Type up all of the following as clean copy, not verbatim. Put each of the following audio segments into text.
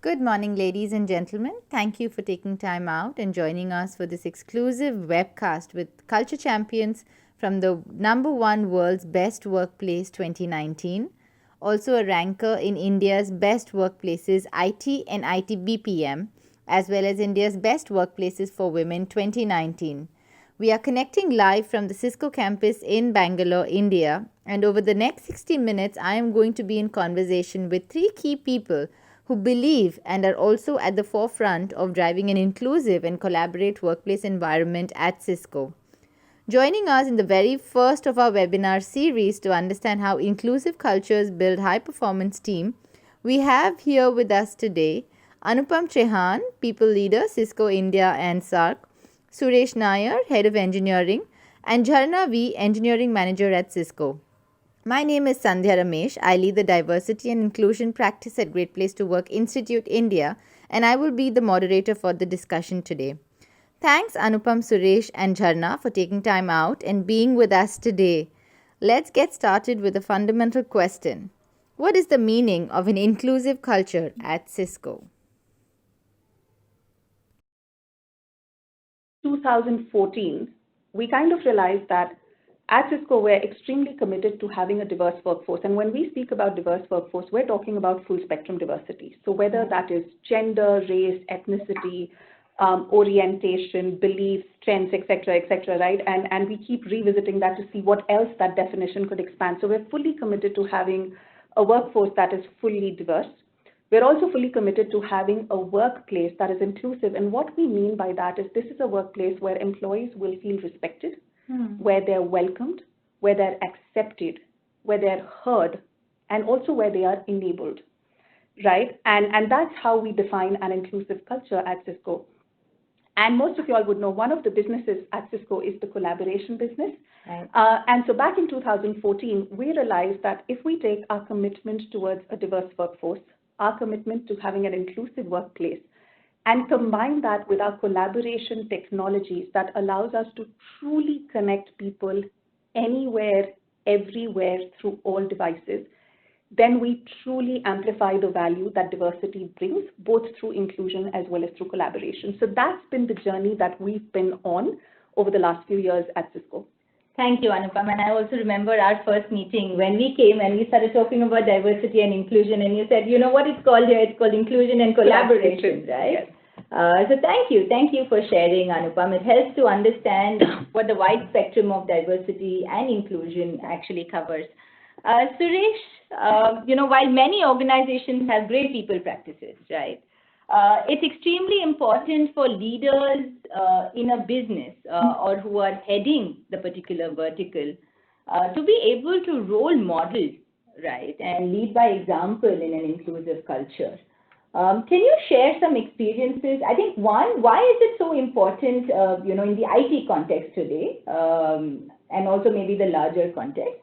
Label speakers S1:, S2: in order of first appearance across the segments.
S1: Good morning, ladies and gentlemen. Thank you for taking time out and joining us for this exclusive webcast with culture champions from the #1 World's Best Workplace 2019, also a ranker in India's Best Workplaces IT and IT BPM, as well as India's Best Workplaces for Women 2019. We are connecting live from the Cisco campus in Bangalore, India, and over the next 60 minutes, I am going to be in conversation with three key people who believe and are also at the forefront of driving an inclusive and collaborate workplace environment at Cisco. Joining us in the very first of our webinar series to understand how inclusive cultures build high-performance team, we have here with us today Anupam Trehan, People Leader, Cisco India and SARC, Suresh Nair, Head of Engineering, and Jharna V, Engineering Manager at Cisco. My name is Sandhya Ramesh. I lead the Diversity and Inclusion Practice at Great Place to Work Institute, India, and I will be the moderator for the discussion today. Thanks Anupam, Suresh and Jharna for taking time out and being with us today. Let's get started with a fundamental question. What is the meaning of an inclusive culture at Cisco?
S2: 2014, we kind of realized that at Cisco, we're extremely committed to having a diverse workforce. And when we speak about diverse workforce, we're talking about full spectrum diversity. So whether that is gender, race, ethnicity, orientation, beliefs, trends, etc., right? And we keep revisiting that to see what else that definition could expand. So we're fully committed to having a workforce that is fully diverse. We're also fully committed to having a workplace that is inclusive. And what we mean by that is this is a workplace where employees will feel respected, where they're welcomed, where they're accepted, where they're heard, and also where they are enabled, right? And that's how we define an inclusive culture at Cisco. And most of you all would know one of the businesses at Cisco is the collaboration business.
S1: Right.
S2: And so back in 2014, we realized that if we take our commitment towards a diverse workforce, our commitment to having an inclusive workplace, and combine that with our collaboration technologies that allows us to truly connect people anywhere, everywhere through all devices, then we truly amplify the value that diversity brings, both through inclusion as well as through collaboration. So that's been the journey that we've been on over the last few years at Cisco.
S1: Thank you, Anupam. And I also remember our first meeting when we came and we started talking about diversity and inclusion, and you said, you know what it's called here? It's called inclusion and collaboration, right?
S2: Yes.
S1: So thank you for sharing, Anupam. It helps to understand what the wide spectrum of diversity and inclusion actually covers. Suresh, while many organizations have great people practices, right? It's extremely important for leaders in a business or who are heading the particular vertical to be able to role model, right, and lead by example in an inclusive culture. Can you share some experiences? I think one, why is it so important, in the IT context today, and also maybe the larger context?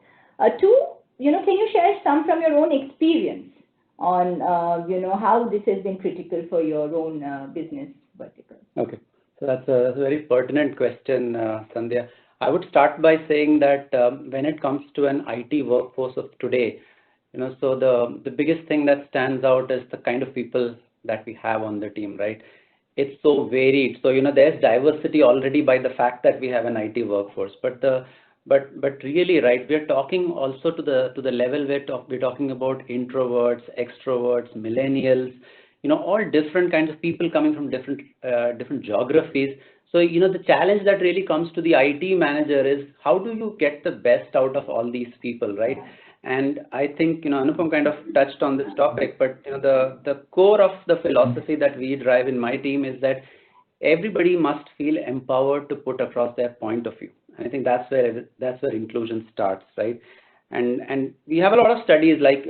S1: Two, can you share some from your own experience on, how this has been critical for your own business vertical?
S3: Okay, so that's a very pertinent question, Sandhya. I would start by saying that when it comes to an IT workforce of today, so the biggest thing that stands out is the kind of people that we have on the team, right? It's so varied. So, there's diversity already by the fact that we have an IT workforce, but really, right, we're talking also to the level we're talking about introverts, extroverts, millennials, all different kinds of people coming from different geographies. So, the challenge that really comes to the IT manager is how do you get the best out of all these people, right? And I think, Anupam kind of touched on this topic, but the core of the philosophy that we drive in my team is that everybody must feel empowered to put across their point of view. And I think that's where inclusion starts, right? And we have a lot of studies like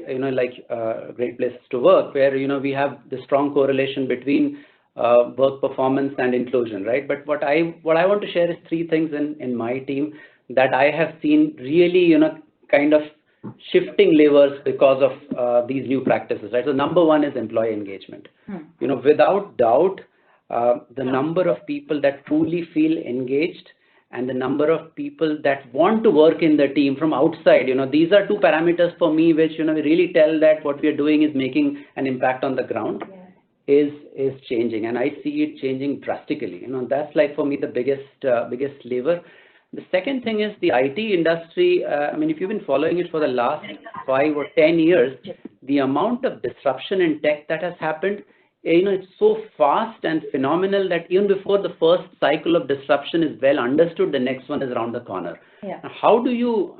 S3: Great Places to Work, where we have the strong correlation between work performance and inclusion, right? But what I want to share is three things in my team that I have seen really kind of shifting levers because of these new practices, right? So number one is employee engagement. Without doubt, the number of people that truly feel engaged and the number of people that want to work in the team from outside, these are two parameters for me which, we really tell that what we are doing is making an impact on the ground.
S1: Yeah.
S3: is changing, and I see it changing drastically. That's like for me the biggest lever. The second thing is the IT industry. I mean, if you've been following it for the last 5 or 10 years, the amount of disruption in tech that has happened, it's so fast and phenomenal that even before the first cycle of disruption is well understood, the next one is around the corner.
S1: Yeah.
S3: How do you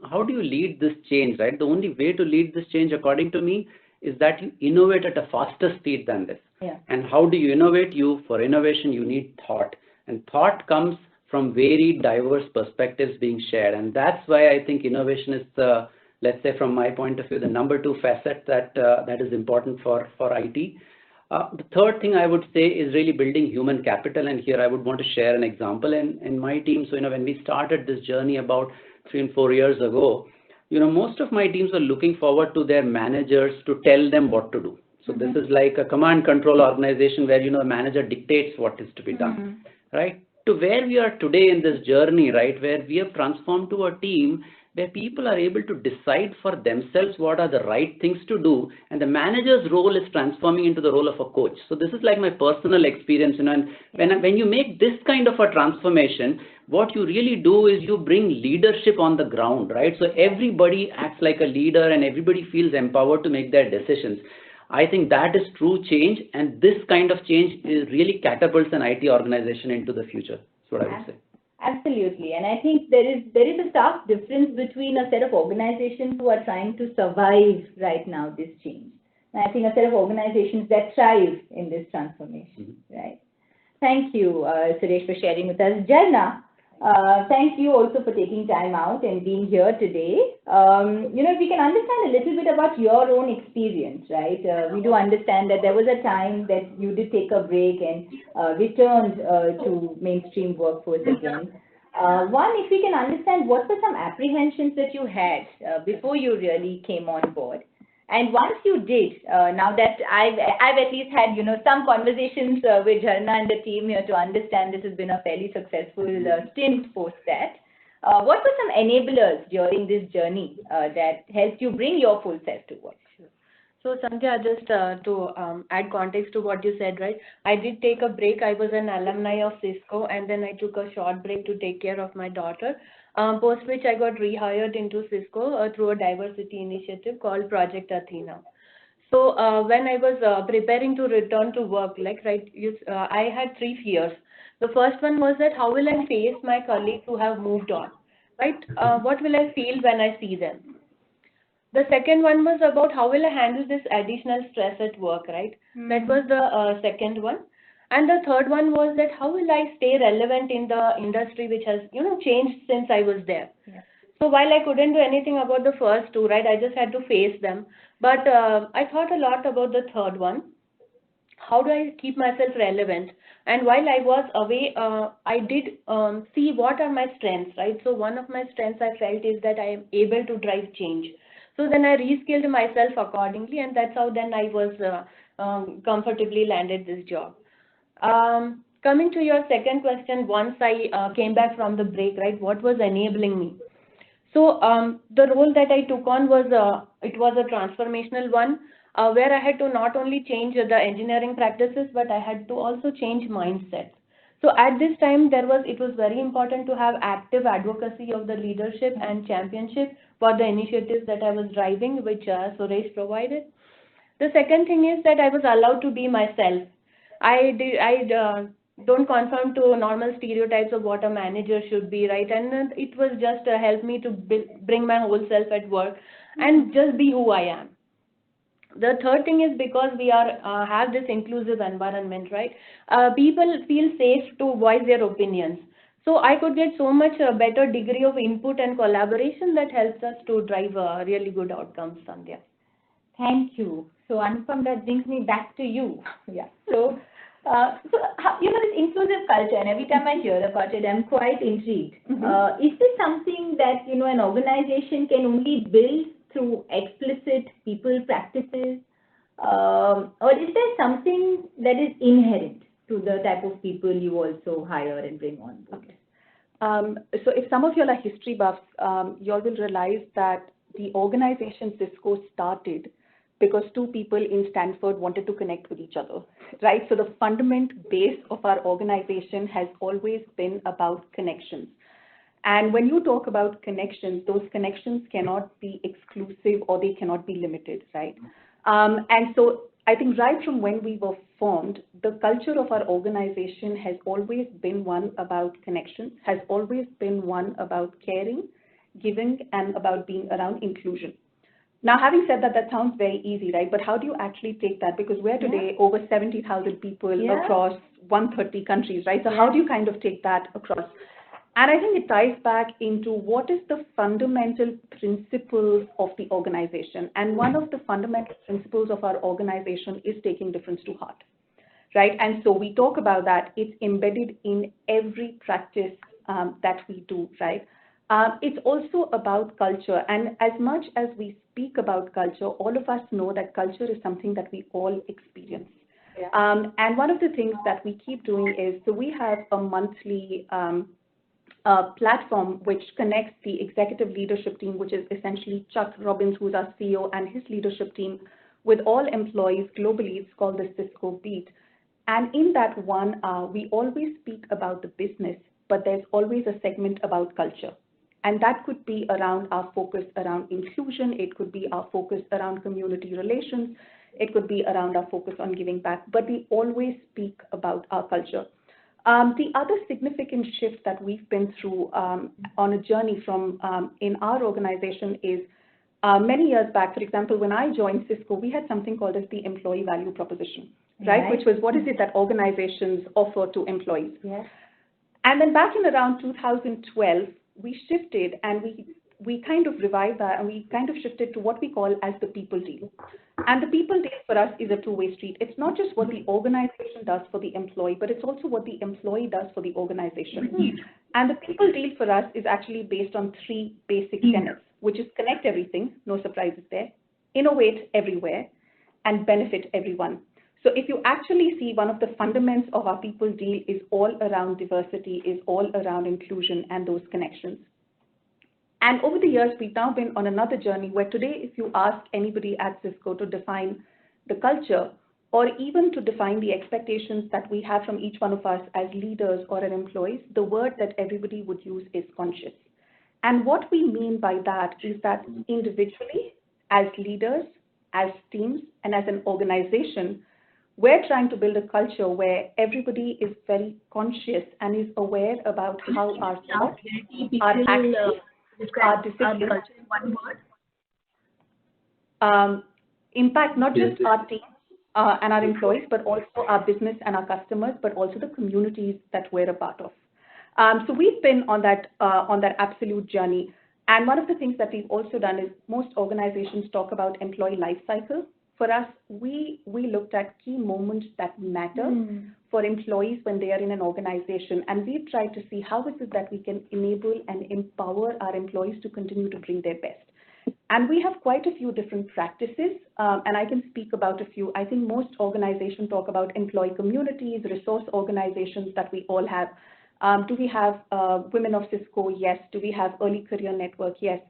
S3: lead this change, right? The only way to lead this change, according to me, is that you innovate at a faster speed than this.
S1: Yeah.
S3: And how do you innovate? For innovation, you need thought, and thought comes from very diverse perspectives being shared, and that's why I think innovation is let's say from my point of view, the number 2 facet that is important for IT. The third thing I would say is really building human capital, and here I would want to share an example in my team. So when we started this journey about 3 and 4 years ago, most of my teams were looking forward to their managers to tell them what to do. So this is like a command control organization where the manager dictates what is to be done, right? To where we are today in this journey, right, where we have transformed to a team where people are able to decide for themselves what are the right things to do, and the manager's role is transforming into the role of a coach. So this is like my personal experience, and when you make this kind of a transformation, what you really do is you bring leadership on the ground, right? So everybody acts like a leader and everybody feels empowered to make their decisions. I think that is true change, and this kind of change really catapults an IT organization into the future. That's what I would say.
S1: Absolutely, and I think there is a stark difference between a set of organizations who are trying to survive right now this change, and I think a set of organizations that thrive in this transformation, right? Thank you, Suresh, for sharing with us. Jarna, thank you also for taking time out and being here today. If we can understand a little bit about your own experience, right? We do understand that there was a time that you did take a break and returned to mainstream workforce again. One, if we can understand what were some apprehensions that you had before you really came on board. And once you did, now that I've at least had some conversations with Jarna and the team here to understand this has been a fairly successful stint post that. What were some enablers during this journey that helped you bring your full self to work?
S4: So Sandhya, just to add context to what you said, right? I did take a break. I was an alumni of Cisco, and then I took a short break to take care of my daughter. Post which I got rehired into Cisco through a diversity initiative called Project Athena. So when I was preparing to return to work, I had 3 fears. The first one was that how will I face my colleagues who have moved on, right? What will I feel when I see them? The second one was about how will I handle this additional stress at work, right? That was the second one. And the third one was that how will I stay relevant in the industry which has, changed since I was there. Yeah. So while I couldn't do anything about the first two, right, I just had to face them. But I thought a lot about the third one. How do I keep myself relevant? And while I was away, I did see what are my strengths, right? So one of my strengths I felt is that I am able to drive change. So then I reskilled myself accordingly, and that's how then I was comfortably landed this job. Coming to your second question, once I came back from the break, right, what was enabling me? So the role that I took on was, it was a transformational one, where I had to not only change the engineering practices, but I had to also change mindset. So at this time, it was very important to have active advocacy of the leadership and championship for the initiatives that I was driving, which Suresh provided. The second thing is that I was allowed to be myself. I don't conform to normal stereotypes of what a manager should be, right? And it was just helped me to bring my whole self at work and just be who I am. The third thing is because we have this inclusive environment, right? People feel safe to voice their opinions. So I could get so much better degree of input and collaboration that helps us to drive really good outcomes, Sandhya.
S1: Thank you. So Anupam, that brings me back to you. Yeah. So this inclusive culture, and every time I hear about it, I'm quite intrigued. Is this something that an organization can only build through explicit people practices, or is there something that is inherent to the type of people you also hire and bring on board?
S2: So if some of you are history buffs, you all will realize that the organization Cisco started because two people in Stanford wanted to connect with each other, right? So the fundament base of our organization has always been about connections. And when you talk about connections, those connections cannot be exclusive or they cannot be limited, right? And so I think right from when we were formed, the culture of our organization has always been one about connections, has always been one about caring, giving, and about being around inclusion. Now, having said that, that sounds very easy, right? But how do you actually take that? Because we're today over 70,000 people across 130 countries, right? So how do you kind of take that across? And I think it ties back into what is the fundamental principles of the organization. And one of the fundamental principles of our organization is taking difference to heart, right? And so we talk about that. It's embedded in every practice that we do, right? It's also about culture. And as much as we speak about culture, all of us know that culture is something that we all experience. And one of the things that we keep doing is, so we have a monthly platform which connects the executive leadership team, which is essentially Chuck Robbins, who's our CEO, and his leadership team, with all employees globally. It's called the Cisco Beat. And in that 1 hour, we always speak about the business, but there's always a segment about culture. And that could be around our focus around inclusion. It could be our focus around community relations. It could be around our focus on giving back. But we always speak about our culture. The other significant shift that we've been through on a journey from in our organization is many years back, for example, when I joined Cisco, we had something called as the employee value proposition, right? Which was what is it that organizations offer to employees. And then back in around 2012, we shifted and we kind of revived that, and we kind of shifted to what we call as the people deal. And the people deal for us is a two-way street. It's not just what the organization does for the employee, but it's also what the employee does for the organization. And the people deal for us is actually based on 3 basic tenets, which is connect everything, no surprises there, innovate everywhere, and benefit everyone. So if you actually see, one of the fundamentals of our people deal is all around diversity, is all around inclusion and those connections. And over the years, we've now been on another journey where today, if you ask anybody at Cisco to define the culture, or even to define the expectations that we have from each one of us as leaders or as employees, the word that everybody would use is conscious. And what we mean by that is that individually, as leaders, as teams, and as an organization, we're trying to build a culture where everybody is very conscious and is aware about how our thoughts, our actions, our decisions impact not just our teams and our employees, but also our business and our customers, but also the communities that we're a part of. So we've been on that absolute journey. And one of the things that we've also done is most organizations talk about employee lifecycle. For us, we looked at key moments that matter for employees when they are in an organization. And we've tried to see how is it that we can enable and empower our employees to continue to bring their best. And we have quite a few different practices, and I can speak about a few. I think most organizations talk about employee communities, resource organizations that we all have. Do we have Women of Cisco? Yes. Do we have Early Career Network? Yes.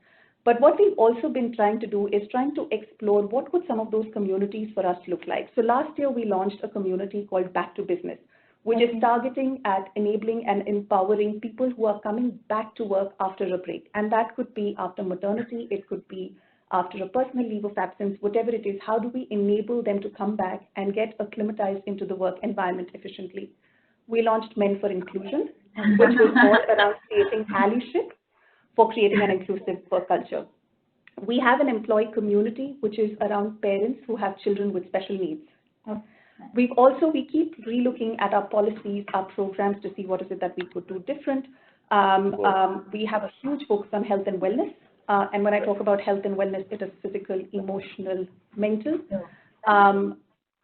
S2: But what we've also been trying to do is trying to explore what would some of those communities for us look like. So last year, we launched a community called Back to Business, which is targeting at enabling and empowering people who are coming back to work after a break. And that could be after maternity, it could be after a personal leave of absence, whatever it is. How do we enable them to come back and get acclimatized into the work environment efficiently? We launched Men for Inclusion, which was all around creating allyship for creating an inclusive work culture. We have an employee community, which is around parents who have children with special needs. We keep relooking at our policies, our programs to see what is it that we could do different. We have a huge focus on health and wellness. And when I talk about health and wellness, it is physical, emotional, mental.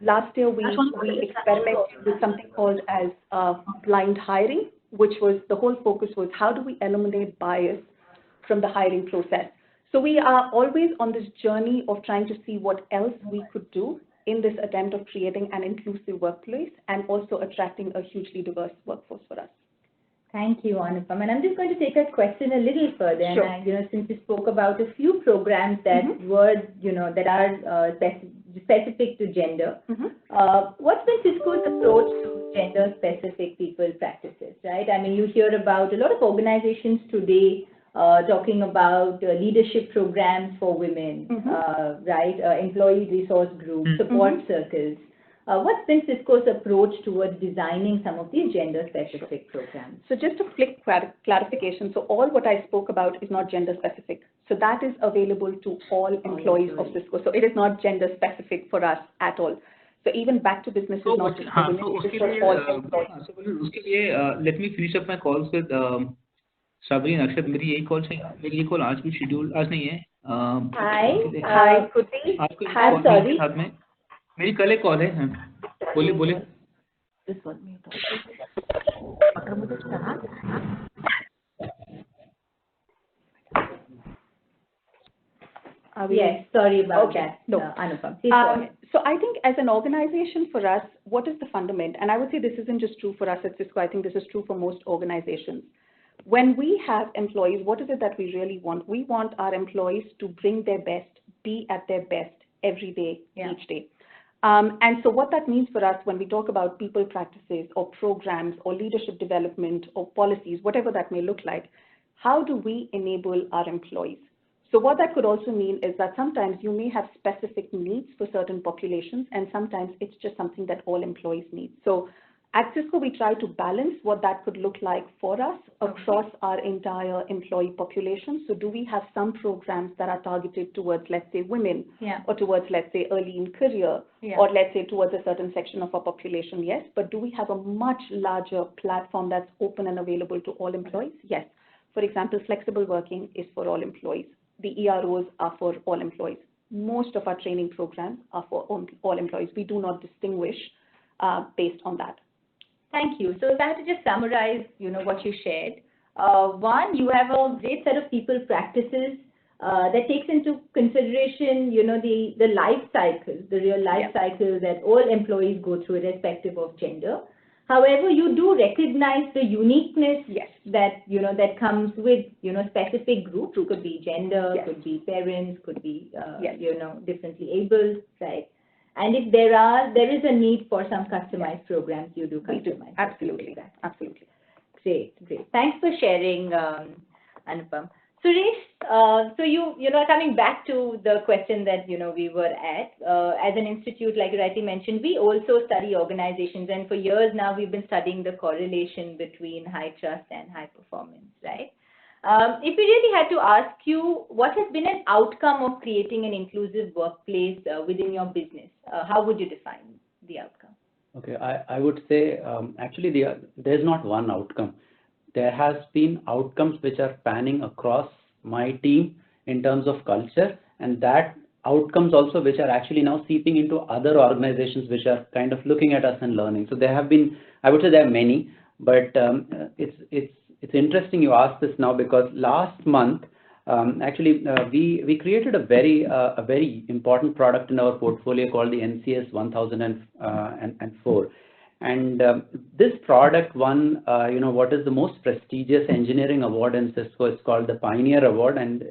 S2: Last year, we experimented with something called as blind hiring, which was the whole focus was how do we eliminate bias from the hiring process. So we are always on this journey of trying to see what else we could do in this attempt of creating an inclusive workplace and also attracting a hugely diverse workforce for us.
S1: Thank you, Anupam. And I'm just going to take that question a little further.
S2: Sure.
S1: And since you spoke about a few programs that were, that are specific to gender, what's been Cisco's approach to gender-specific people practices, right? I mean, you hear about a lot of organizations today talking about leadership programs for women, right? Employee resource groups, support circles. What's been Cisco's approach towards designing some of these gender-specific programs?
S2: So just a quick clarification. So all what I spoke about is not gender-specific. So that is available to all employees of Cisco. So it is not gender-specific for us at all. So even back to business is not just for women, it is for all employees.
S5: So उसके लिए let me finish up my calls with Shabri and Akshat. मेरी यही call आज भी schedule आज नहीं है.
S1: Hi, Kuti.
S5: I'm sorry. मेरी कल एक कॉल है. बोलिए.
S1: Yes, sorry about that. No, Anupam. Please go ahead.
S2: So I think as an organization for us, what is the fundament? And I would say this isn't just true for us at Cisco. I think this is true for most organizations. When we have employees, what is it that we really want? We want our employees to bring their best, be at their best every day, each day. And so what that means for us when we talk about people practices or programs or leadership development or policies, whatever that may look like, how do we enable our employees? So what that could also mean is that sometimes you may have specific needs for certain populations, and sometimes it's just something that all employees need. So at Cisco, we try to balance what that could look like for us across our entire employee population. So do we have some programs that are targeted towards, let's say, women, or towards, let's say, early in career, or let's say towards a certain section of our population? Yes. But do we have a much larger platform that's open and available to all employees? Yes. For example, flexible working is for all employees. The EROs are for all employees. Most of our training programs are for all employees. We do not distinguish based on that.
S1: Thank you. So if I had to just summarize, what you shared, one, you have a great set of people practices that takes into consideration, the life cycle, the real life cycle that all employees go through, irrespective of gender. However, you do recognize the uniqueness that, that comes with, specific groups. It could be gender, could be parents, could be, differently abled, right? And if there is a need for some customized programs, you do customize.
S2: Absolutely. Absolutely.
S1: Great. Thanks for sharing, Anupam. Suresh, so you know, coming back to the question that, we were at, as an institute, like you rightly mentioned, we also study organizations, and for years now we've been studying the correlation between high trust and high performance, right? If we really had to ask you, what has been an outcome of creating an inclusive workplace within your business? How would you define the outcome?
S3: Okay, I would say actually there's not one outcome. There has been outcomes which are panning across my team in terms of culture, and that outcomes also which are actually now seeping into other organizations which are kind of looking at us and learning. So there have been, I would say there are many, but it's interesting you ask this now, because last month actually we created a very important product in our portfolio called the NCS 1004. And this product won, what is the most prestigious engineering award in Cisco. It's called the Pioneer Award, and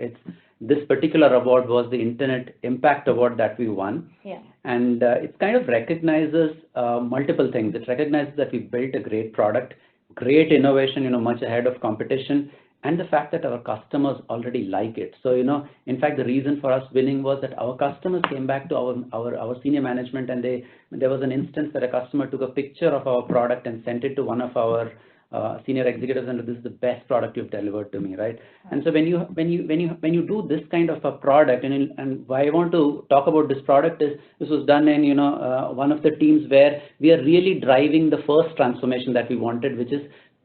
S3: this particular award was the Internet Impact Award that we won.
S1: Yeah.
S3: And it kind of recognizes multiple things. It recognizes that we built a great product, great innovation, much ahead of competition, and the fact that our customers already like it. So, in fact, the reason for us winning was that our customers came back to our senior management, and there was an instance that a customer took a picture of our product and sent it to one of our senior executives, and this is the best product you've delivered to me, right? And so when you do this kind of a product, and why I want to talk about this product is this was done in one of the teams where we are really driving the first transformation that we wanted, which is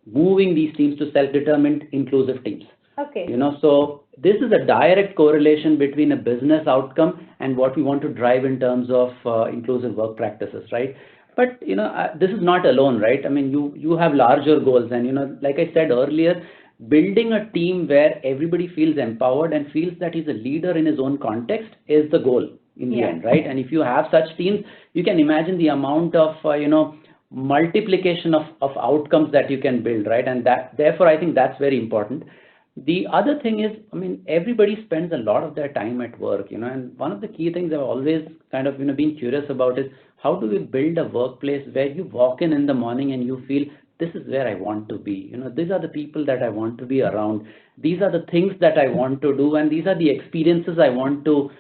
S3: moving these teams to self-determined inclusive teams.
S1: Okay.
S3: So this is a direct correlation between a business outcome and what we want to drive in terms of inclusive work practices, right? But this is not alone, right? I mean, you have larger goals, and like I said earlier, building a team where everybody feels empowered and feels that he's a leader in his own context is the goal in the end, right? And if you have such teams, you can imagine the amount of multiplication of outcomes that you can build, right? And therefore, I think that's very important. The other thing is, I mean, everybody spends a lot of their time at work, and one of the key things I've always kind of, been curious about is how do we build a workplace where you walk in the morning and you feel this is where I want to be, these are the people that I want to be around, these are the things that I want to do, and these are the experiences I want to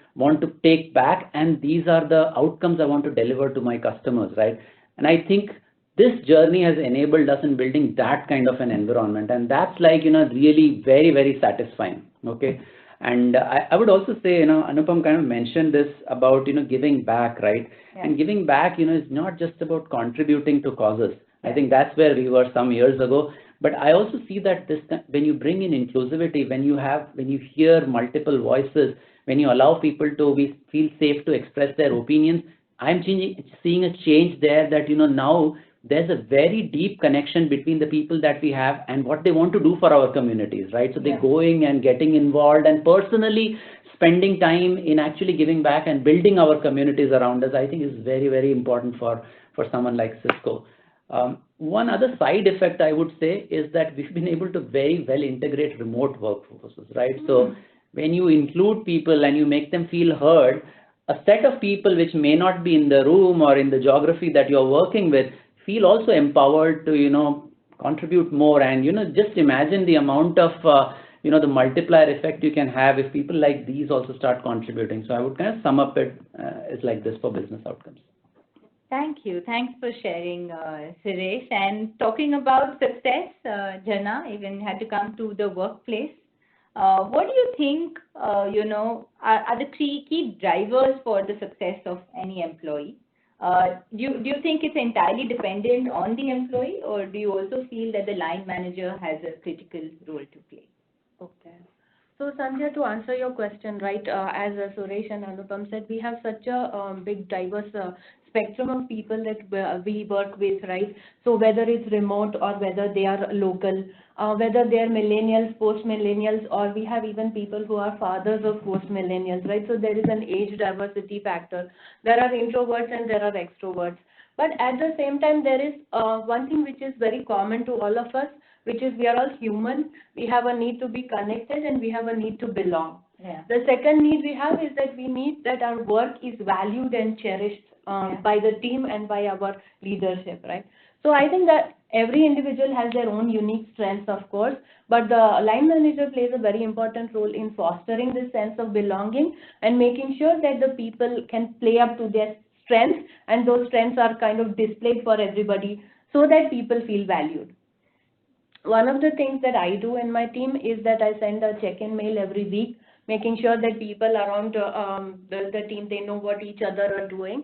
S3: take back, and these are the outcomes I want to deliver to my customers, right? And I think this journey has enabled us in building that kind of an environment, and that's like, really very, very satisfying. Okay. And I would also say, Anupam kind of mentioned this about, giving back, right? Yeah. And giving back, is not just about contributing to causes. I think that's where we were some years ago. But I also see that when you bring in inclusivity, when you hear multiple voices, when you allow people to feel safe to express their opinions, I'm seeing a change there that, now there's a very deep connection between the people that we have and what they want to do for our communities, right? So they're going and getting involved and personally spending time in actually giving back and building our communities around us, I think is very, very important for someone like Cisco. One other side effect I would say is that we've been able to very well integrate remote workforces, right? So when you include people and you make them feel heard, a set of people which may not be in the room or in the geography that you're working with feel also empowered to, contribute more. And, just imagine the amount of, the multiplier effect you can have if people like these also start contributing. So I would kind of sum up it as like this for business outcomes.
S1: Thank you. Thanks for sharing, Suresh. And talking about success, Jana even had to come to the workplace. What do you think, are the three key drivers for the success of any employee? Do you think it's entirely dependent on the employee, or do you also feel that the line manager has a critical role to play?
S4: Okay. So Sandhya, to answer your question, right, as Suresh and Anupam said, we have such a big diverse spectrum of people that we work with, right? So whether it's remote or whether they are local, whether they are millennials, post-millennials, or we have even people who are fathers of post-millennials, right? So there is an age diversity factor. There are introverts and there are extroverts. But at the same time, there is one thing which is very common to all of us, which is we are all human. We have a need to be connected and we have a need to belong. Yeah. The second need we have is that we need that our work is valued and cherished by the team and by our leadership, right? So I think that every individual has their own unique strengths, of course, but the line manager plays a very important role in fostering this sense of belonging and making sure that the people can play up to their strengths, and those strengths are kind of displayed for everybody so that people feel valued. One of the things that I do in my team is that I send a check-in mail every week, making sure that people around the team, they know what each other are doing.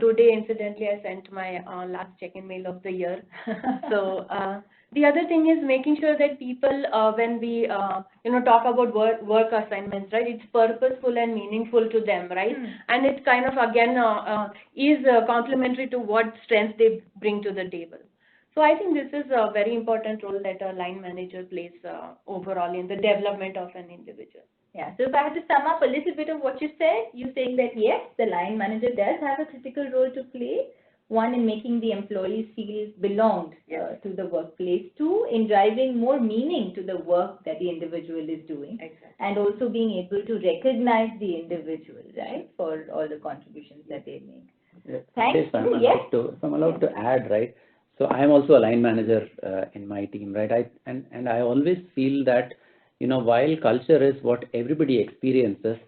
S4: Today, incidentally, I sent my last check-in mail of the year. So the other thing is making sure that people, when we talk about work assignments, right, it's purposeful and meaningful to them, right? And it kind of again is complementary to what strengths they bring to the table. So I think this is a very important role that a line manager plays overall in the development of an individual.
S1: Yeah, so if I had to sum up a little bit of what you said, you're saying that yes, the line manager does have a critical role to play. One, in making the employees feel belonged to the workplace. Two, in driving more meaning to the work that the individual is doing. Exactly. And also being able to recognize the individual, right, for all the contributions that they make.
S3: Yeah. Thanks. If I'm allowed to add, right, so I'm also a line manager in my team, right? And I always feel that, while culture is what everybody experiences,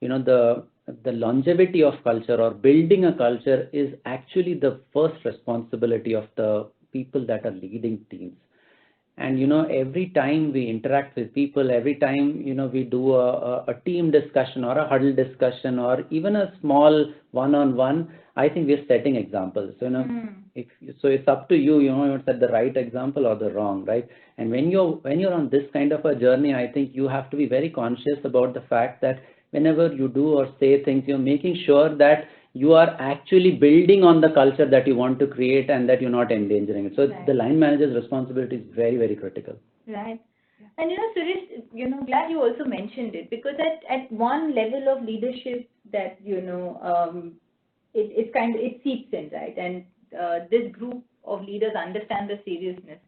S3: the longevity of culture or building a culture is actually the first responsibility of the people that are leading teams. And, every time we interact with people, every time, we do a team discussion or a huddle discussion or even a small one-on-one, I think we're setting examples. So, so it's up to you, to set the right example or the wrong, right? And when you're on this kind of a journey, I think you have to be very conscious about the fact that whenever you do or say things, you're making sure that you are actually building on the culture that you want to create and that you're not endangering it. So the line manager's responsibility is very, very critical.
S1: Right. And Suresh, glad you also mentioned it, because at one level of leadership that, it seeps in, right? And this group of leaders understand the seriousness.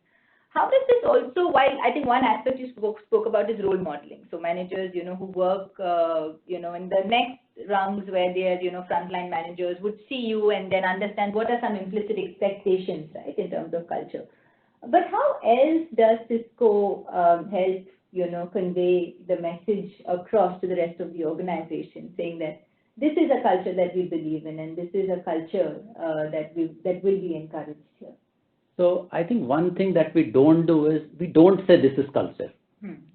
S1: How does this also, while I think one aspect you spoke about is role modeling. So managers, who work, in the next rounds where their, frontline managers would see you and then understand what are some implicit expectations, right, in terms of culture. But how else does Cisco help, convey the message across to the rest of the organization, saying that this is a culture that we believe in and this is a culture that will be encouraged here?
S3: So I think one thing that we don't do is we don't say this is culture.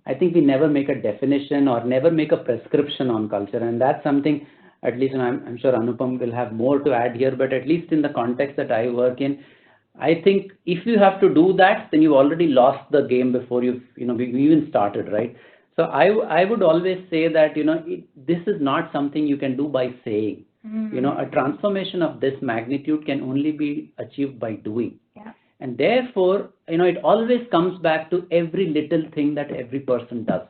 S3: I think we never make a definition or never make a prescription on culture, and that's something, at least, and I'm sure Anupam will have more to add here, but at least in the context that I work in, I think if you have to do that, then you've already lost the game before we even started, right? So I would always say that, this is not something you can do by saying. A transformation of this magnitude can only be achieved by doing.
S1: Yeah.
S3: And therefore, it always comes back to every little thing that every person does.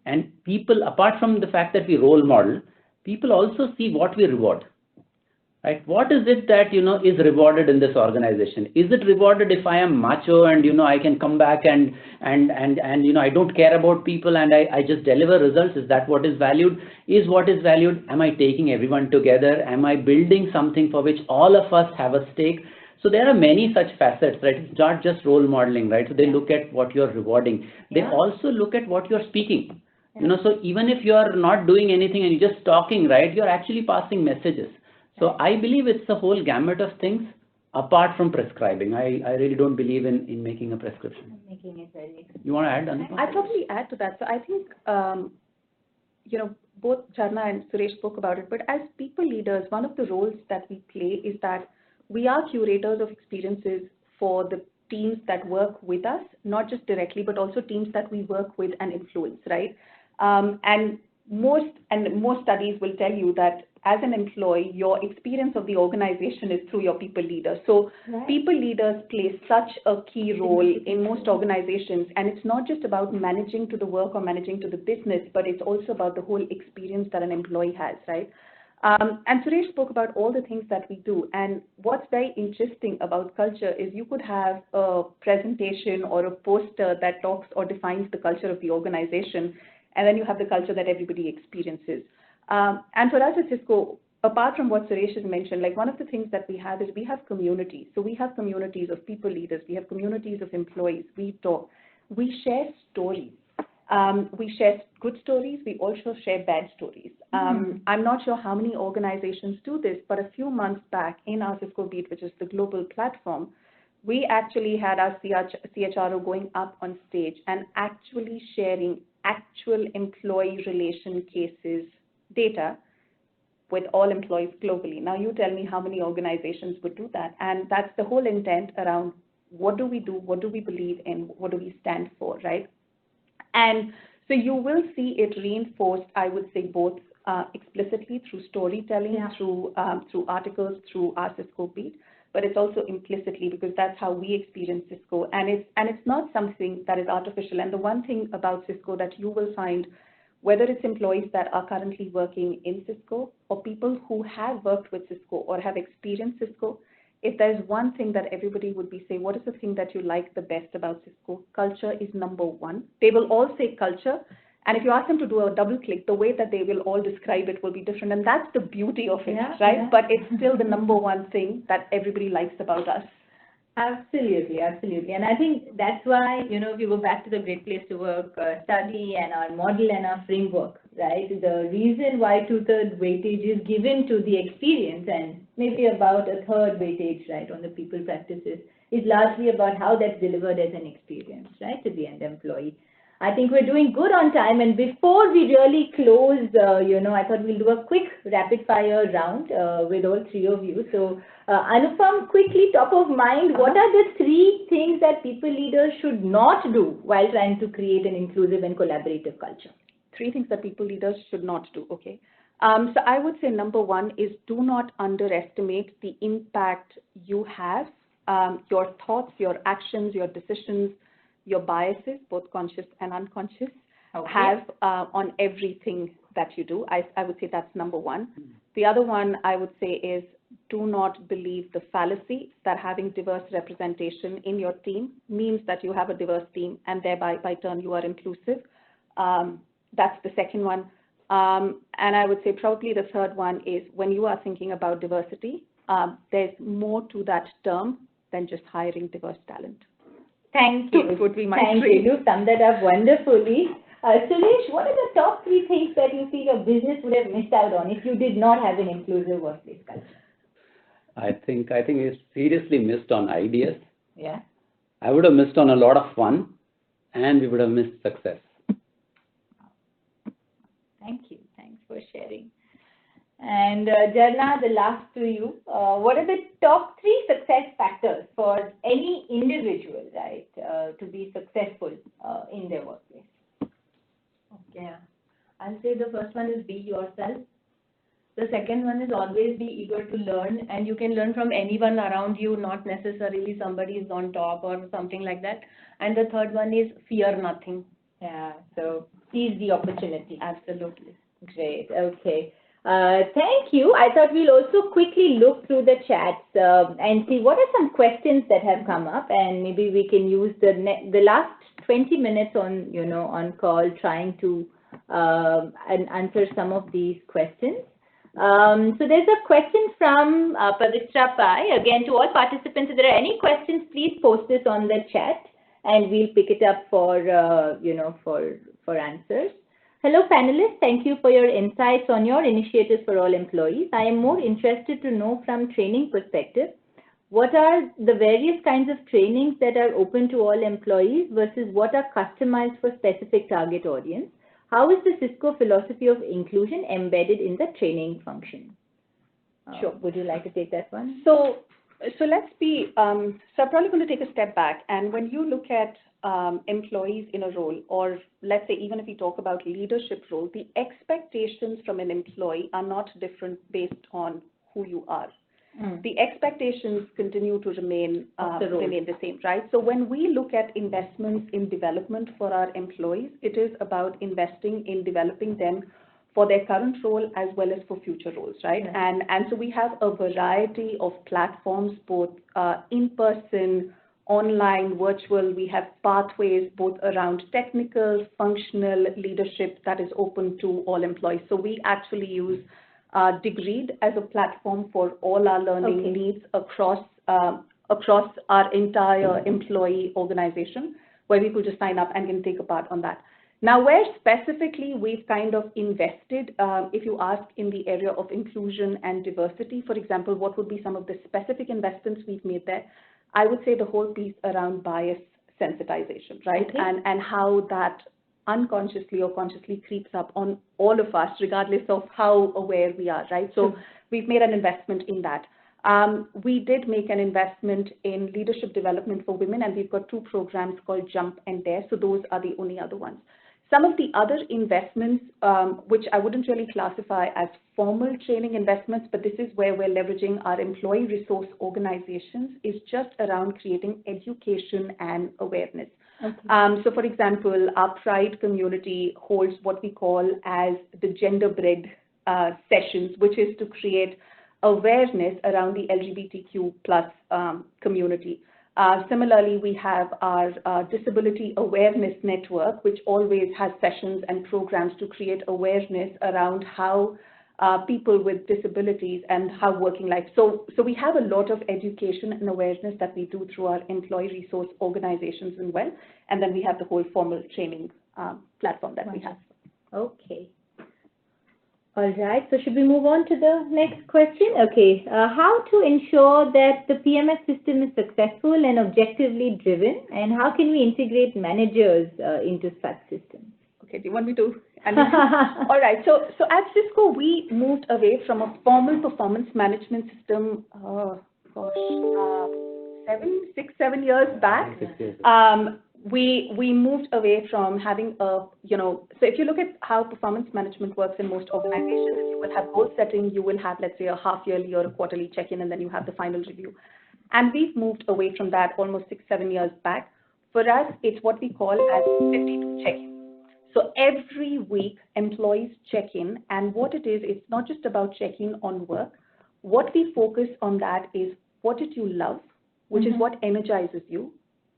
S3: And people, apart from the fact that we role model, people also see what we reward. Right? What is it that, is rewarded in this organization? Is it rewarded if I am macho and, I can come back and I don't care about people and I just deliver results? Is that what is valued? Is what is valued? Am I taking everyone together? Am I building something for which all of us have a stake? So there are many such facets, right? It's not just role modeling, right? So they look at what you're rewarding. They also look at what you're speaking. So even if you're not doing anything and you're just talking, right, you're actually passing messages. So I believe it's a whole gamut of things apart from prescribing. I really don't believe in making a prescription.
S1: Making it very.
S3: You want to add, Anupam?
S2: I'd probably add to that. So I think, both Charna and Suresh spoke about it, but as people leaders, one of the roles that we play is that we are curators of experiences for the teams that work with us, not just directly, but also teams that we work with and influence, right? And most studies will tell you that as an employee, your experience of the organization is through your people leaders. So people leaders play such a key role in most organizations, and it's not just about managing to the work or managing to the business, but it's also about the whole experience that an employee has, right? And Suresh spoke about all the things that we do. And what's very interesting about culture is you could have a presentation or a poster that talks or defines the culture of the organization, and then you have the culture that everybody experiences. And for us at Cisco, apart from what Suresh has mentioned, like one of the things that we have is we have communities. So we have communities of people leaders, we have communities of employees, we talk, we share stories. We share good stories, we also share bad stories. I'm not sure how many organizations do this, but a few months back in our Cisco Beat, which is the global platform, we actually had our CHRO going up on stage and actually sharing actual employee relation cases data with all employees globally. Now you tell me how many organizations would do that, and that's the whole intent around what do we do, what do we believe in, what do we stand for, right? And so you will see it reinforced, I would say, both explicitly through storytelling, through articles, through our Cisco Beat, but it's also implicitly because that's how we experience Cisco, and it's not something that is artificial. And the one thing about Cisco that you will find, whether it's employees that are currently working in Cisco or people who have worked with Cisco or have experienced Cisco, if there's one thing that everybody would be saying, what is the thing that you like the best about Cisco? Culture is number one. They will all say culture. And if you ask them to do a double click, the way that they will all describe it will be different. And that's the beauty of it, right? Yeah. But it's still the number one thing that everybody likes about us.
S1: Absolutely, absolutely. And I think that's why, if you go back to the Great Place to Work study and our model and our framework, right, the reason why 2/3 weightage is given to the experience and maybe about 1/3 weightage, right, on the people practices is largely about how that's delivered as an experience, right, to the end employee. I think we're doing good on time, and before we really close, I thought we'll do a quick rapid fire round with all three of you. So Anupam, quickly, top of mind, what are the 3 things that people leaders should not do while trying to create an inclusive and collaborative culture?
S2: 3 things that people leaders should not do, okay? So I would say number 1 is do not underestimate the impact you have, your thoughts, your actions, your decisions, your biases, both conscious and unconscious, have on everything that you do. I would say that's number 1. The other one I would say is do not believe the fallacy that having diverse representation in your team means that you have a diverse team and thereby by turn you are inclusive. That's the second one. And I would say probably the third one is when you are thinking about diversity, there's more to that term than just hiring diverse talent.
S1: Thank you.
S2: Those would be my
S1: Thank
S2: three.
S1: you. You summed that up wonderfully. Suresh, what are the top 3 things that you feel your business would have missed out on if you did not have an inclusive workplace culture?
S3: I think we seriously missed on ideas.
S1: Yeah.
S3: I would have missed on a lot of fun, and we would have missed success.
S1: Thank you. Thanks for sharing. And Jarna, the last to you. What are the top 3 success factors for any individual, right, to be successful in their workplace?
S4: Okay. I'll say the first one is be yourself. The second one is always be eager to learn, and you can learn from anyone around you, not necessarily somebody is on top or something like that. And the third one is fear nothing.
S1: Yeah, so seize the opportunity.
S4: Absolutely.
S1: Great, okay. Thank you. I thought we'll also quickly look through the chats and see what are some questions that have come up, and maybe we can use the last 20 minutes on, on call trying to answer some of these questions. So there's a question from Pavitra Pai. Again, to all participants, if there are any questions, please post this on the chat and we'll pick it up for, for answers. Hello panelists, thank you for your insights on your initiatives for all employees. I am more interested to know from training perspective, what are the various kinds of trainings that are open to all employees versus what are customized for specific target audience? How is the Cisco philosophy of inclusion embedded in the training function?
S2: Sure.
S1: Would you like to take that one?
S2: So let's be, so I'm probably going to take a step back. And when you look at employees in a role, or let's say even if we talk about leadership role, the expectations from an employee are not different based on who you are. The expectations continue to remain the same, right? So when we look at investments in development for our employees, it is about investing in developing them for their current role as well as for future roles, right? Yeah. And so we have a variety of platforms, both in-person, online, virtual. We have pathways both around technical, functional leadership that is open to all employees. So we actually use Degreed as a platform for all our learning needs across our entire employee organization, where people just sign up and can take a part on that. Now, where specifically we've kind of invested, if you ask in the area of inclusion and diversity, for example, what would be some of the specific investments we've made there? I would say the whole piece around bias sensitization, right? And how that unconsciously or consciously creeps up on all of us, regardless of how aware we are, right? So we've made an investment in that. We did make an investment in leadership development for women, and we've got 2 programs called Jump and Dare. So those are the only other ones. Some of the other investments, which I wouldn't really classify as formal training investments, but this is where we're leveraging our employee resource organizations, is just around creating education and awareness. So for example, our Pride community holds what we call as the gender-bred sessions, which is to create awareness around the LGBTQ plus community. Similarly, we have our Disability Awareness Network, which always has sessions and programs to create awareness around how people with disabilities and how working life. So we have a lot of education and awareness that we do through our employee resource organizations as well. And then we have the whole formal training platform that we have.
S1: Okay. All right. So should we move on to the next question? Okay. How to ensure that the PMS system is successful and objectively driven, and how can we integrate managers into such systems?
S2: Okay. Do you want me to? All right. So at Cisco, we moved away from a formal performance management system, 7 years back. We moved away from having so if you look at how performance management works in most organizations, you will have goal setting, you will have, let's say, a half-yearly or a quarterly check-in, and then you have the final review. And we've moved away from that almost 6-7 years back. For us, it's what we call as 52 check-in. So every week, employees check in, and what it is, it's not just about checking on work. what we focus on that is, what did you love, which is what energizes you?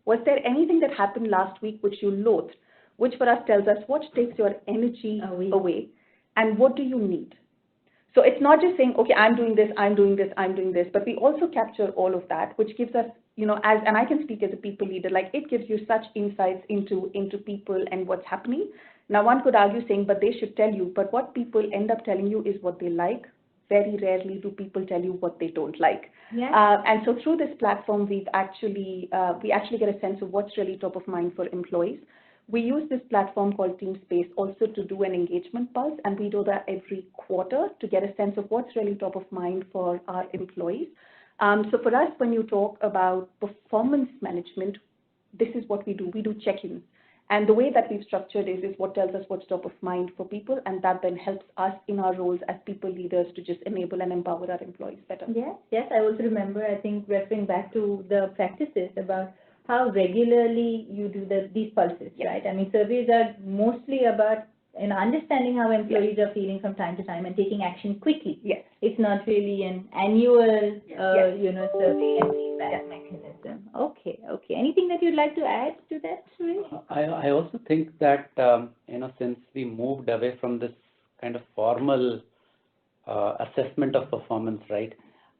S2: Was there anything that happened last week which you loathed, which for us tells us what takes your energy away, and what do you need? So it's not just saying, okay, I'm doing this, but we also capture all of that, which gives us, and I can speak as a people leader, like it gives you such insights into people and what's happening. Now, one could argue saying, but they should tell you, but what people end up telling you is what they like. Very rarely do people tell you what they don't like. And so through this platform, we actually get a sense of what's really top of mind for employees. We use this platform called TeamSpace also to do an engagement pulse, and we do that every quarter to get a sense of what's really top of mind for our employees. So for us, when you talk about performance management, this is what we do. We do check-ins. And the way that we've structured is what tells us what's top of mind for people, and that then helps us in our roles as people leaders to just enable and empower our employees better.
S1: Yes. I also remember, I think, referring back to the practices about how regularly you do these pulses, right? I mean, surveys are mostly about understanding how employees are feeling from time to time and taking action quickly. It's not really an annual, survey and feedback mechanism. Okay. Anything that you'd like to add to that, Suresh?
S3: I also think that, since we moved away from this kind of formal assessment of performance, right?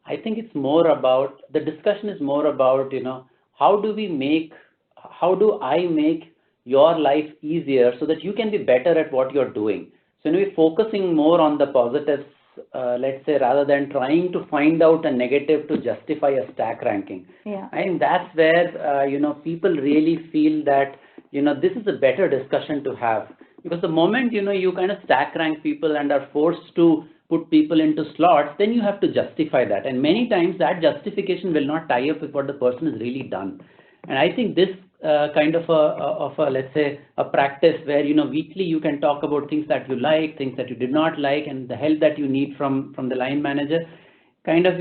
S3: I think it's more about, the discussion is more about, how do I make your life easier so that you can be better at what you're doing? So we're focusing more on the positives, let's say, rather than trying to find out a negative to justify a stack ranking. I think that's where, people really feel that, this is a better discussion to have. Because the moment, you kind of stack rank people and are forced to put people into slots, then you have to justify that. And many times that justification will not tie up with what the person has really done. And I think this kind of a, let's say, a practice where, weekly you can talk about things that you like, things that you did not like, and the help that you need from the line manager, kind of,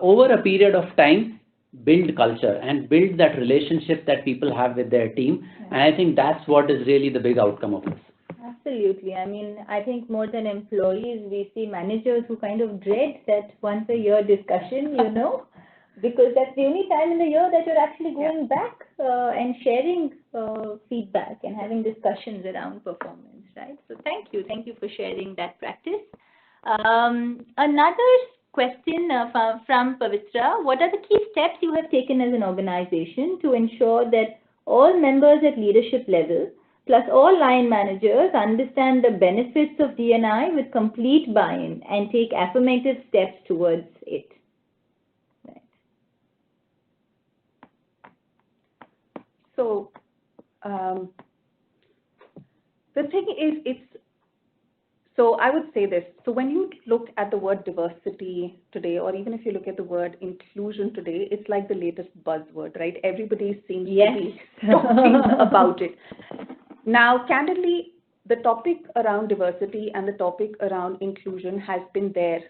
S3: over a period of time, build culture and build that relationship that people have with their team. And I think that's what is really the big outcome of this.
S1: Absolutely. I mean, I think more than employees, we see managers who kind of dread that once a year discussion, because that's the only time in the year that you're actually going back and sharing feedback and having discussions around performance, right? So thank you for sharing that practice. Another question from Pavitra: what are the key steps you have taken as an organization to ensure that all members at leadership level, plus all line managers, understand the benefits of D&I with complete buy-in and take affirmative steps towards it?
S2: So the thing is, so I would say this. So when you look at the word diversity today, or even if you look at the word inclusion today, it's like the latest buzzword, right? Everybody seems to be talking about it. Now, candidly, the topic around diversity and the topic around inclusion has been there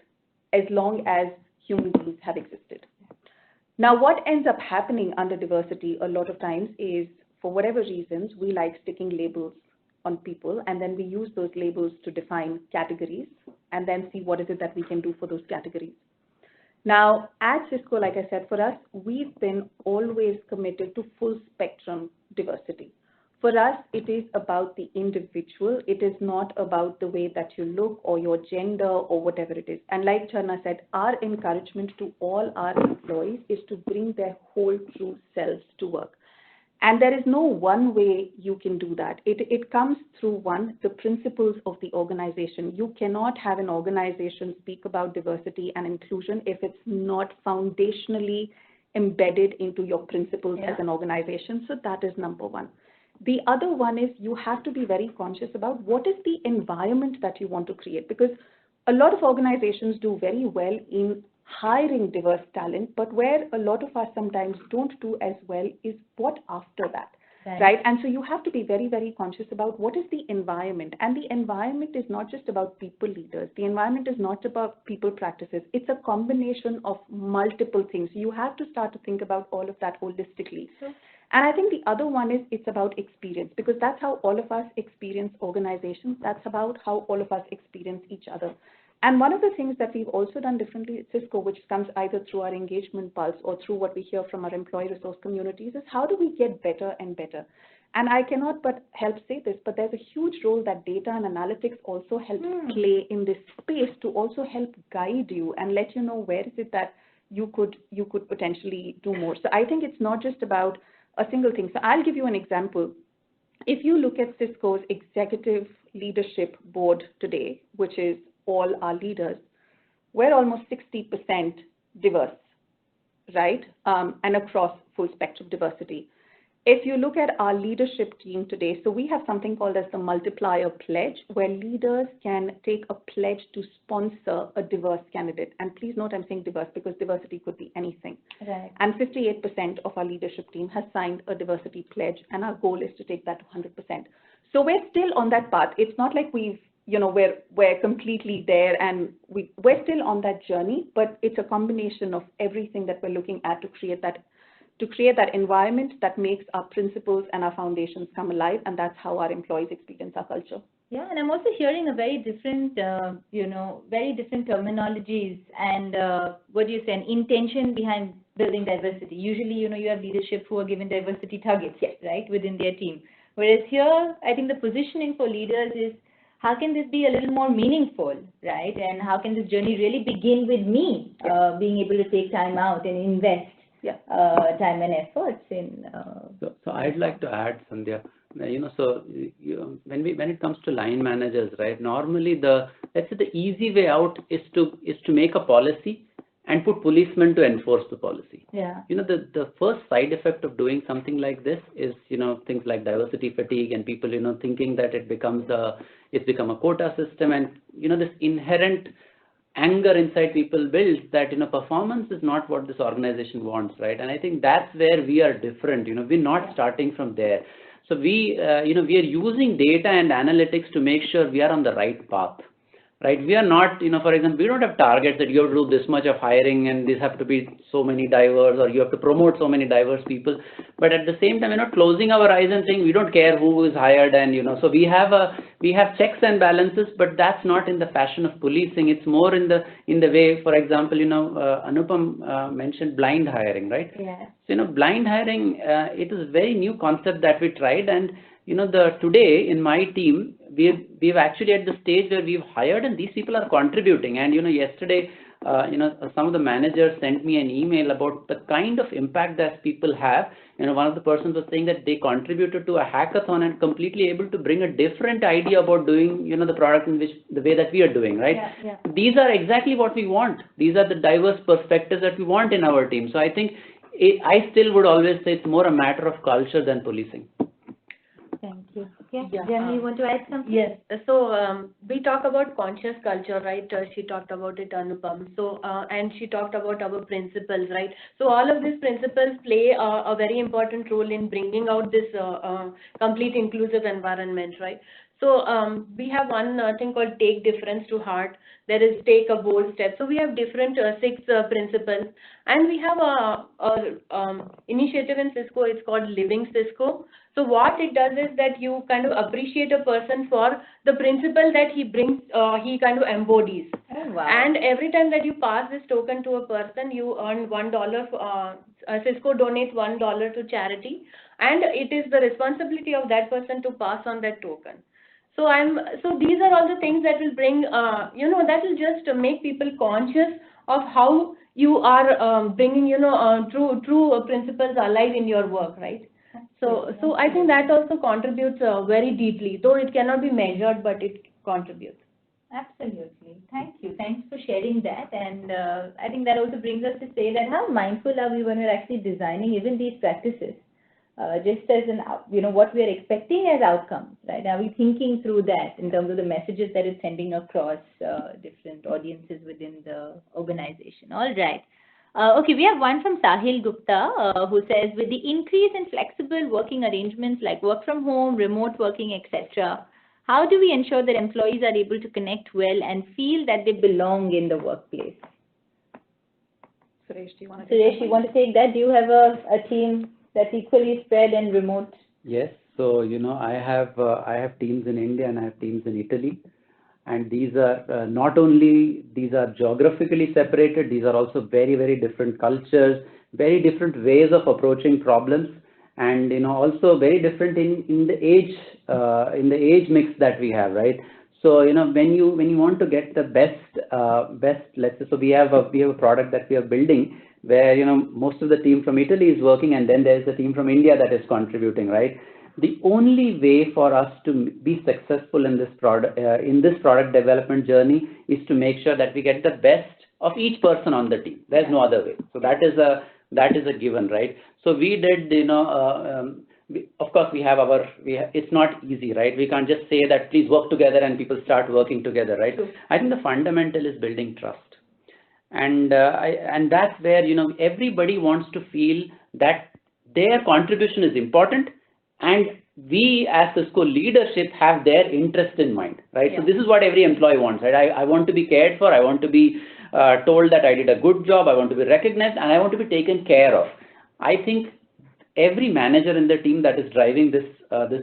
S2: as long as human beings have existed. Now, what ends up happening under diversity a lot of times is, for whatever reasons, we like sticking labels on people, and then we use those labels to define categories and then see what is it that we can do for those categories. Now, at Cisco, like I said, for us, we've been always committed to full spectrum diversity. For us, it is about the individual. It is not about the way that you look or your gender or whatever it is. And like Charna said, our encouragement to all our employees is to bring their whole true selves to work. And there is no one way you can do that. It comes through, one, the principles of the organization. You cannot have an organization speak about diversity and inclusion if it's not foundationally embedded into your principles as an organization. So that is number one. The other one is you have to be very conscious about what is the environment that you want to create, because a lot of organizations do very well in hiring diverse talent, but where a lot of us sometimes don't do as well is what after that, right? And so you have to be very, very conscious about what is the environment. And the environment is not just about people leaders. The environment is not about people practices. It's a combination of multiple things. You have to start to think about all of that holistically. And I think the other one is it's about experience, because that's how all of us experience organizations. That's about how all of us experience each other. And one of the things that we've also done differently at Cisco, which comes either through our engagement pulse or through what we hear from our employee resource communities, is how do we get better and better? And I cannot but help say this, but there's a huge role that data and analytics also help play in this space to also help guide you and let you know where is it that you could potentially do more. So I think it's not just about a single thing. So I'll give you an example. If you look at Cisco's executive leadership board today, which is all our leaders, we're almost 60% diverse, right? And across full spectrum diversity. If you look at our leadership team today, so we have something called as the multiplier pledge, where leaders can take a pledge to sponsor a diverse candidate. And please note I'm saying diverse because diversity could be anything.
S1: Right.
S2: And 58% of our leadership team has signed a diversity pledge, and our goal is to take that to 100%. So we're still on that path. It's not like we're completely there, and we're still on that journey, but it's a combination of everything that we're looking at to create that environment that makes our principles and our foundations come alive, and that's how our employees experience our culture.
S1: Yeah, and I'm also hearing a very different, very different terminologies and what do you say, an intention behind building diversity. Usually, you have leadership who are given diversity targets, yes, right, within their team. Whereas here, I think the positioning for leaders is, how can this be a little more meaningful, right? And how can this journey really begin with me being able to take time out and invest time and efforts in.
S3: So I'd like to add, Sandhya. When it comes to line managers, right? Normally, let's say the easy way out is to make a policy and put policemen to enforce the policy.
S1: Yeah.
S3: The first side effect of doing something like this is things like diversity fatigue and people thinking that it's become a quota system, and this inherent anger inside people builds that performance is not what this organization wants, right? And I think that's where we are different. We're not starting from there. So we are using data and analytics to make sure we are on the right path, right? We are not, for example, we don't have targets that you have to do this much of hiring and this have to be so many diverse, or you have to promote so many diverse people. But at the same time, we're not closing our eyes and saying we don't care who is hired, and so we have checks and balances, but that's not in the fashion of policing. It's more in the way, for example, Anupam mentioned blind hiring, right?
S1: Yeah.
S3: So blind hiring, it is a very new concept that we tried, and today in my team, we've actually at the stage where we've hired and these people are contributing. And yesterday, some of the managers sent me an email about the kind of impact that people have. One of the persons was saying that they contributed to a hackathon and completely able to bring a different idea about doing, the product in the way that we are doing, right?
S1: Yeah.
S3: These are exactly what we want. These are the diverse perspectives that we want in our team. So I think I still would always say it's more a matter of culture than policing.
S1: Thank you. Jen, you want to add something?
S4: Yes. So we talk about conscious culture, right? She talked about it, Anupam. So and she talked about our principles, right? So all of these principles play a very important role in bringing out this complete inclusive environment, right? So we have one thing called take difference to heart. There is take a bold step. So we have different 6 principles, and we have a initiative in Cisco. It's called Living Cisco. So what it does is that you kind of appreciate a person for the principle that he brings, he kind of embodies.
S1: Oh, wow.
S4: And every time that you pass this token to a person, you earn $1. Cisco donates $1 to charity, and it is the responsibility of that person to pass on that token. So these are all the things that will bring, that will just make people conscious of how you are bringing, true principles alive in your work, right? So I think that also contributes very deeply, though it cannot be measured, but it contributes.
S1: Absolutely. Thank you. Thanks for sharing that. And I think that also brings us to say that how mindful are we when we're actually designing even these practices? Just as what we are expecting as outcomes, right? Are we thinking through that in terms of the messages that it's sending across different audiences within the organization? All right. Okay, we have one from Sahil Gupta who says, with the increase in flexible working arrangements like work from home, remote working, etc., how do we ensure that employees are able to connect well and feel that they belong in the workplace?
S2: Suresh, do you want to
S1: take that? Do you have a team that's equally spread and remote?
S3: Yes. So I have teams in India and I have teams in Italy. And these are not only these are geographically separated, these are also very, very different cultures, very different ways of approaching problems, and also very different in the age mix that we have, right? So when you want to get the best, let's say, so we have a product that we are building where most of the team from Italy is working, and then there's a team from India that is contributing, right? The only way for us to be successful in this product development journey is to make sure that we get the best of each person on the team. There's no other way. So that is a given, right? So we did, of course, it's not easy, right? We can't just say that please work together and people start working together, right?
S2: True.
S3: I think the fundamental is building trust. And that's where, everybody wants to feel that their contribution is important, and we as Cisco leadership have their interest in mind, right?
S2: Yeah.
S3: So this is what every employee wants, right? I want to be cared for. I want to be told that I did a good job. I want to be recognized, and I want to be taken care of. I think every manager in the team that is driving this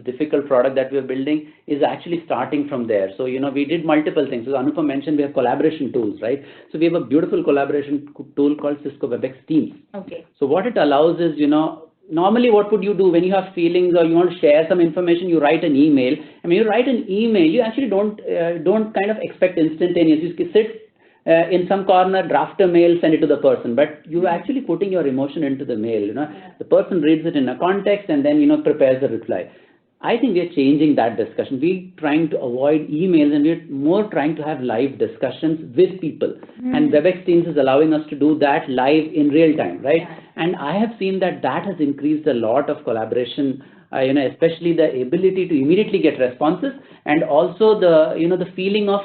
S3: difficult product that we are building is actually starting from there. So we did multiple things. So Anupam mentioned we have collaboration tools, right? So we have a beautiful collaboration tool called Cisco WebEx Teams.
S2: Okay.
S3: So what it allows is, normally what would you do when you have feelings or you want to share some information? You write an email. I mean, you write an email, you actually don't kind of expect instantaneous. You sit in some corner, draft a mail, send it to the person, but you actually putting your emotion into the mail. The person reads it in a context and then prepares a reply. I think we are changing that discussion. We're trying to avoid emails, and we're more trying to have live discussions with people. And WebEx Teams is allowing us to do that live in real time, right?
S2: Yeah.
S3: And I have seen that has increased a lot of collaboration, especially the ability to immediately get responses, and also the feeling of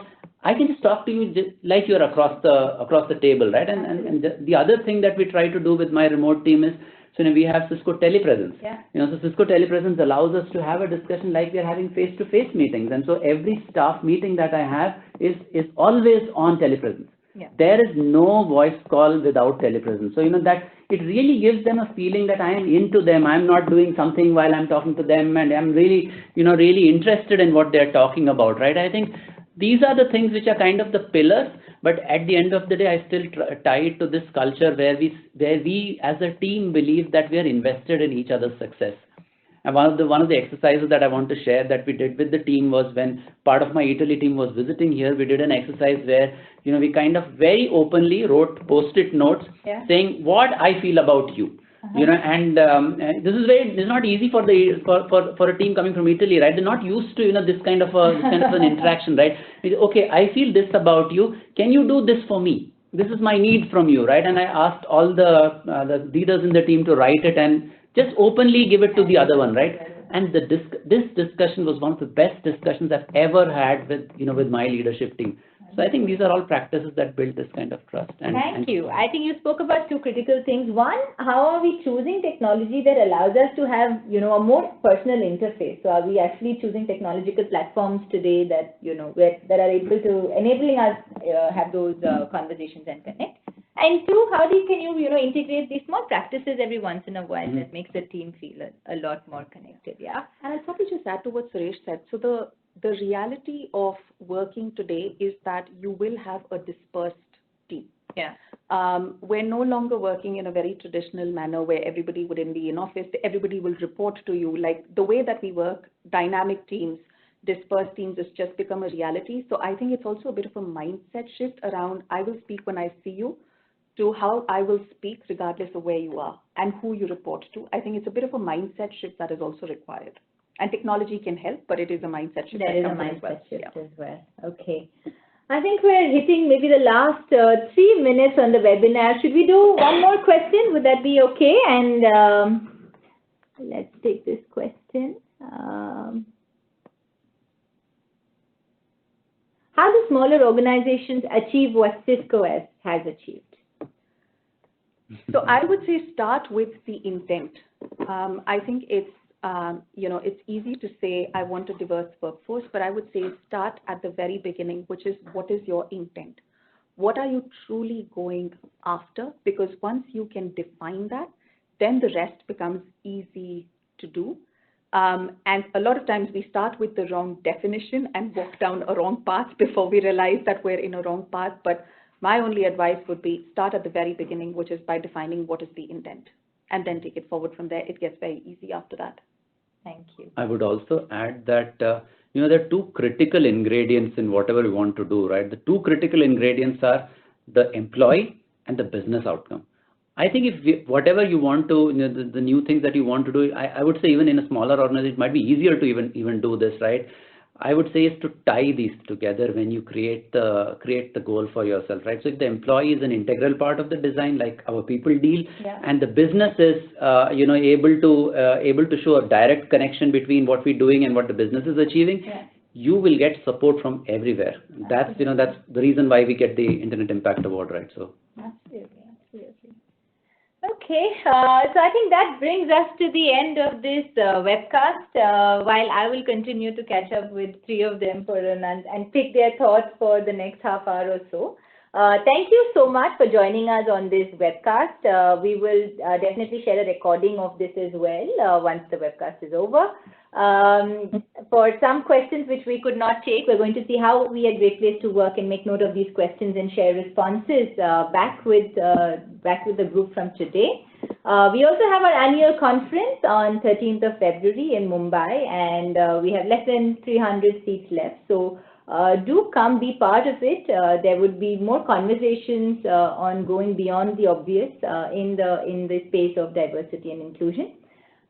S3: I can just talk to you just like you're across the table, right? And the other thing that we try to do with my remote team is, so we have Cisco telepresence.
S2: Yeah.
S3: So Cisco telepresence allows us to have a discussion like we are having face-to-face meetings. And so every staff meeting that I have is always on telepresence.
S2: Yeah.
S3: There is no voice call without telepresence. So that it really gives them a feeling that I am into them. I'm not doing something while I'm talking to them, and I'm really, really interested in what they're talking about, right? I think these are the things which are kind of the pillars, but at the end of the day, I still tie it to this culture where we as a team believe that we are invested in each other's success. And one of the exercises that I want to share that we did with the team was when part of my Italy team was visiting here, we did an exercise where, we kind of very openly wrote post-it notes saying what I feel about you. And this is not easy for a team coming from Italy, right? They're not used to this kind of an interaction, right? Okay, I feel this about you. Can you do this for me? This is my need from you, right? And I asked all the leaders in the team to write it and just openly give it to the other one, right? And this discussion was one of the best discussions I've ever had with my leadership team. So I think these are all practices that build this kind of trust.
S1: Thank you. I think you spoke about two critical things. One, how are we choosing technology that allows us to have, a more personal interface? So are we actually choosing technological platforms today that, that are able to enabling us have those conversations and connect? And two, how can you, integrate these small practices every once in a while that makes the team feel a lot more connected? Yeah.
S2: And I'll probably just add to what Suresh said. So the reality of working today is that you will have a dispersed team.
S1: Yeah.
S2: We're no longer working in a very traditional manner where everybody would be in office, everybody will report to you. Like the way that we work, dynamic teams, dispersed teams has just become a reality. So I think it's also a bit of a mindset shift around I will speak when I see you to how I will speak regardless of where you are and who you report to. I think it's a bit of a mindset shift that is also required. And technology can help, but it is a mindset shift.
S1: There is a mindset shift as well. Okay. I think we're hitting maybe the last 3 minutes on the webinar. Should we do one more question? Would that be okay? And let's take this question. How do smaller organizations achieve what Cisco has achieved?
S2: So I would say start with the intent. I think it's easy to say I want a diverse workforce, but I would say start at the very beginning, which is what is your intent? What are you truly going after? Because once you can define that, then the rest becomes easy to do. And a lot of times we start with the wrong definition and walk down a wrong path before we realize that we're in a wrong path. But my only advice would be start at the very beginning, which is by defining what is the intent, and then take it forward from there. It gets very easy after that.
S1: Thank you.
S3: I would also add that, there are two critical ingredients in whatever we want to do, right? The two critical ingredients are the employee and the business outcome. I think whatever you want to, the new things that you want to do, I would say even in a smaller organization, it might be easier to even do this, right? I would say is to tie these together when you create the goal for yourself, right? So if the employee is an integral part of the design, like our people deal, and the business is, able to show a direct connection between what we're doing and what the business is achieving, you will get support from everywhere. That's the reason why we get the Internet Impact Award, right? So.
S1: Absolutely. Okay, so I think that brings us to the end of this webcast. While I will continue to catch up with three of them and pick their thoughts for the next half hour or so. Thank you so much for joining us on this webcast. We will definitely share a recording of this as well once the webcast is over. For some questions which we could not take, we're going to see how we at Great Place to Work and make note of these questions and share responses back with the group from today. We also have our annual conference on 13th of February in Mumbai, and we have less than 300 seats left. So do come be part of it. There would be more conversations on going beyond the obvious in the space of diversity and inclusion.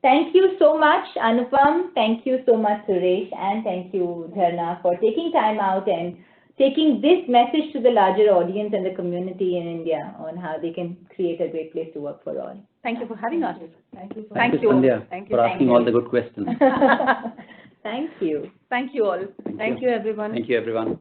S1: Thank you so much, Anupam. Thank you so much, Suresh. And thank you, Dharna, for taking time out and taking this message to the larger audience and the community in India on how they can create a great place to work for all.
S2: Thank you for having us.
S1: Thank you.
S3: Thank you, Sandhya, for asking all the good questions.
S1: Thank you.
S2: Thank you all.
S3: Thank you, everyone.
S5: Thank you, everyone.